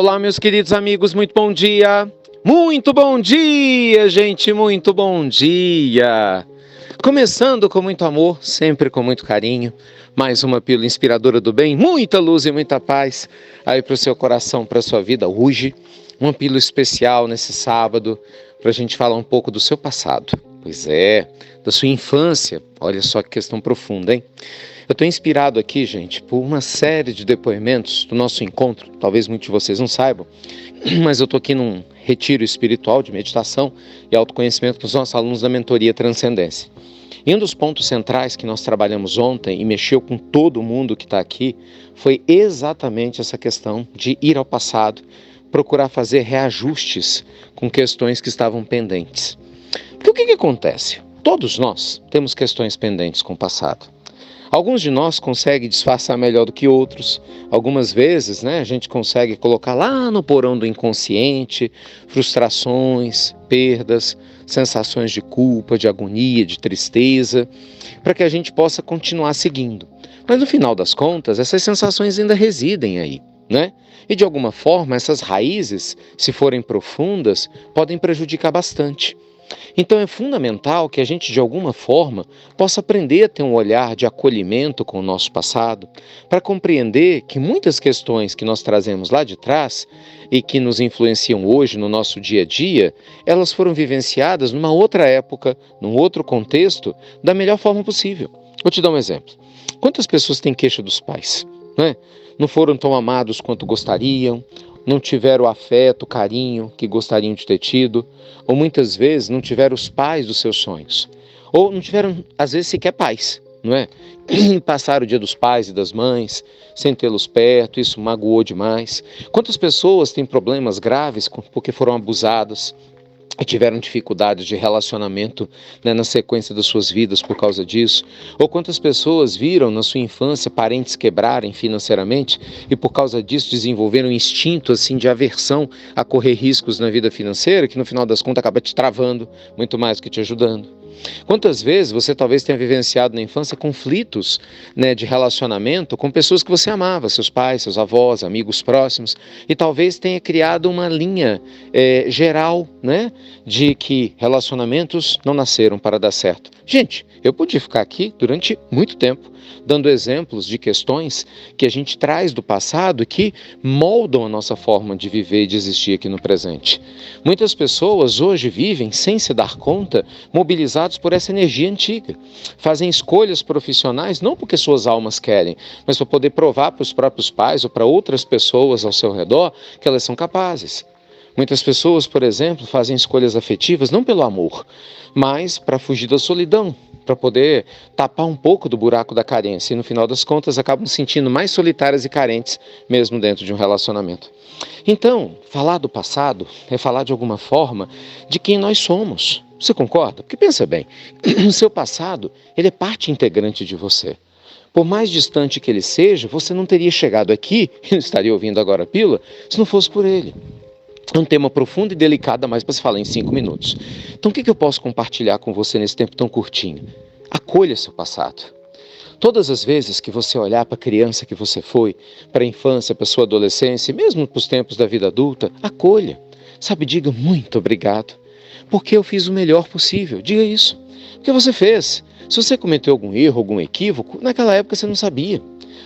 Olá, meus queridos amigos, muito bom dia! Muito bom dia, gente, muito bom dia! Começando com muito amor, sempre com muito carinho, mais uma pílula inspiradora do bem, muita luz e muita paz aí para o seu coração, para a sua vida hoje. Uma pílula especial nesse sábado, para a gente falar um pouco do seu passado. Pois é, da sua infância. Olha só que questão profunda, hein? Eu estou inspirado aqui, gente, por uma série de depoimentos do nosso encontro. Talvez muitos de vocês não saibam, mas eu estou aqui num retiro espiritual de meditação e autoconhecimento com os nossos alunos da mentoria Transcendência. E um dos pontos centrais que nós trabalhamos ontem e mexeu com todo mundo que está aqui foi exatamente essa questão de ir ao passado, procurar fazer reajustes com questões que estavam pendentes. Porque o que acontece? Todos nós temos questões pendentes com o passado. Alguns de nós conseguem disfarçar melhor do que outros. Algumas vezes, a gente consegue colocar lá no porão do inconsciente frustrações, perdas, sensações de culpa, de agonia, de tristeza, para que a gente possa continuar seguindo. Mas no final das contas, essas sensações ainda residem aí, E de alguma forma, essas raízes, se forem profundas, podem prejudicar bastante. Então é fundamental que a gente, de alguma forma, possa aprender a ter um olhar de acolhimento com o nosso passado, para compreender que muitas questões que nós trazemos lá de trás e que nos influenciam hoje no nosso dia a dia, elas foram vivenciadas numa outra época, num outro contexto, da melhor forma possível. Vou te dar um exemplo. Quantas pessoas têm queixa dos pais? Não foram tão amados quanto gostariam, não tiveram o afeto, o carinho que gostariam de ter tido, ou muitas vezes não tiveram os pais dos seus sonhos, ou não tiveram, às vezes, sequer pais, E passaram o dia dos pais e das mães, sem tê-los perto, isso magoou demais. Quantas pessoas têm problemas graves porque foram abusadas e tiveram dificuldades de relacionamento na sequência das suas vidas por causa disso? Ou quantas pessoas viram na sua infância parentes quebrarem financeiramente e por causa disso desenvolveram um instinto assim, de aversão a correr riscos na vida financeira, que no final das contas acaba te travando muito mais do que te ajudando? Quantas vezes você talvez tenha vivenciado na infância conflitos de relacionamento com pessoas que você amava, seus pais, seus avós, amigos próximos, e talvez tenha criado uma linha geral, de que relacionamentos não nasceram para dar certo. Gente, eu podia ficar aqui durante muito tempo, dando exemplos de questões que a gente traz do passado e que moldam a nossa forma de viver e de existir aqui no presente. Muitas pessoas hoje vivem, sem se dar conta, mobilizados por essa energia antiga. Fazem escolhas profissionais não porque suas almas querem, mas para poder provar para os próprios pais ou para outras pessoas ao seu redor que elas são capazes. Muitas pessoas, por exemplo, fazem escolhas afetivas não pelo amor, mas para fugir da solidão, para poder tapar um pouco do buraco da carência e no final das contas acabam se sentindo mais solitárias e carentes mesmo dentro de um relacionamento. Então, falar do passado é falar de alguma forma de quem nós somos. Você concorda? Porque pensa bem, o seu passado, ele é parte integrante de você. Por mais distante que ele seja, você não teria chegado aqui, e não estaria ouvindo agora a pílula, se não fosse por ele. É um tema profundo e delicado, mas para se falar em 5 minutos. Então, o que eu posso compartilhar com você nesse tempo tão curtinho? Acolha seu passado. Todas as vezes que você olhar para a criança que você foi, para a infância, para a sua adolescência, e mesmo para os tempos da vida adulta, acolha. Diga muito obrigado, porque eu fiz o melhor possível. Diga isso. Porque você fez. Se você cometeu algum erro, algum equívoco, naquela época você não sabia.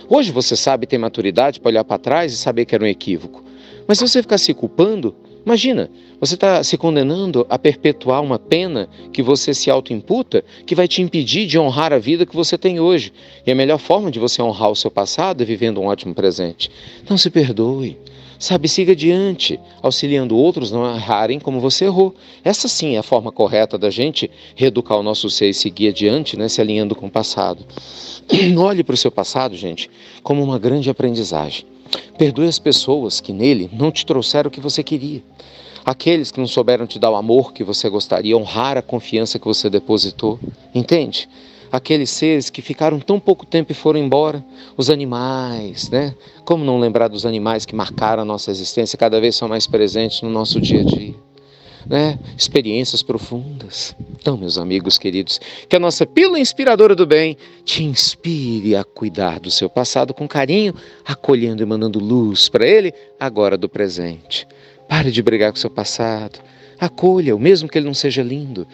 Hoje você sabe ter maturidade para olhar para trás e saber que era um equívoco. Mas se você ficar se culpando, imagina, você está se condenando a perpetuar uma pena que você se autoimputa, que vai te impedir de honrar a vida que você tem hoje. E a melhor forma de você honrar o seu passado é vivendo um ótimo presente. Então se perdoe, siga adiante, auxiliando outros a não errarem como você errou. Essa sim é a forma correta da gente reeducar o nosso ser e seguir adiante, se alinhando com o passado. Olhe para o seu passado, gente, como uma grande aprendizagem. Perdoe as pessoas que nele não te trouxeram o que você queria. Aqueles que não souberam te dar o amor que você gostaria, honrar a confiança que você depositou. Entende? Aqueles seres que ficaram tão pouco tempo e foram embora. Os animais, Como não lembrar dos animais que marcaram a nossa existência, cada vez são mais presentes no nosso dia a dia. né, experiências profundas. Então, meus amigos queridos, que a nossa pílula inspiradora do bem te inspire a cuidar do seu passado com carinho, acolhendo e mandando luz para ele, agora do presente. Pare de brigar com o seu passado. Acolha-o, mesmo que ele não seja lindo.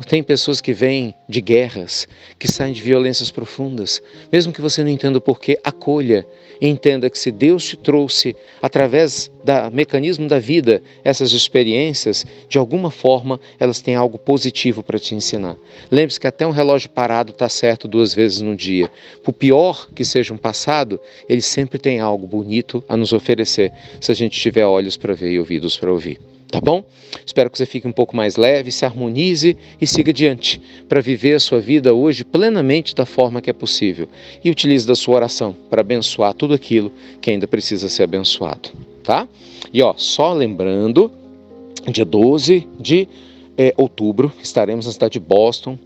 Tem pessoas que vêm de guerras, que saem de violências profundas. Mesmo que você não entenda o porquê, acolha. E entenda que se Deus te trouxe, através do mecanismo da vida, essas experiências, de alguma forma, elas têm algo positivo para te ensinar. Lembre-se que até um relógio parado está certo 2 vezes no dia. Por pior que seja um passado, ele sempre tem algo bonito a nos oferecer, se a gente tiver olhos para ver e ouvidos para ouvir. Tá bom? Espero que você fique um pouco mais leve, se harmonize e siga adiante para viver a sua vida hoje plenamente da forma que é possível. E utilize da sua oração para abençoar tudo aquilo que ainda precisa ser abençoado. Tá? E só lembrando, dia 12 de outubro, estaremos na cidade de Boston,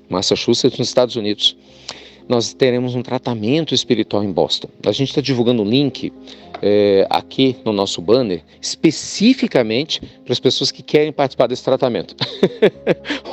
Massachusetts, nos Estados Unidos. Nós teremos um tratamento espiritual em Boston. A gente está divulgando o link aqui no nosso banner, especificamente para as pessoas que querem participar desse tratamento.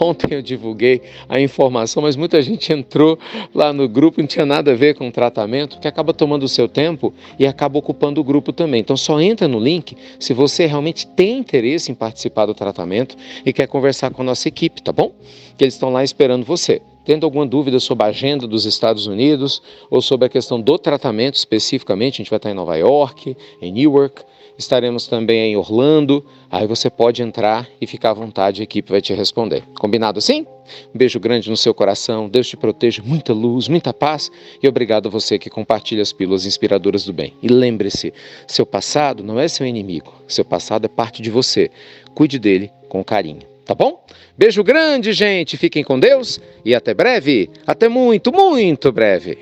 Ontem eu divulguei a informação, mas muita gente entrou lá no grupo, não tinha nada a ver com o tratamento, que acaba tomando o seu tempo e acaba ocupando o grupo também. Então só entra no link se você realmente tem interesse em participar do tratamento e quer conversar com a nossa equipe, tá bom? Que eles estão lá esperando você. Tendo alguma dúvida sobre a agenda dos Estados Unidos ou sobre a questão do tratamento especificamente, a gente vai estar em Nova York, em Newark, estaremos também em Orlando, aí você pode entrar e ficar à vontade, a equipe vai te responder. Combinado assim? Um beijo grande no seu coração, Deus te proteja, muita luz, muita paz e obrigado a você que compartilha as pílulas inspiradoras do bem. E lembre-se, seu passado não é seu inimigo, seu passado é parte de você, cuide dele com carinho. Tá bom? Beijo grande, gente. Fiquem com Deus e até breve. Até muito, muito breve.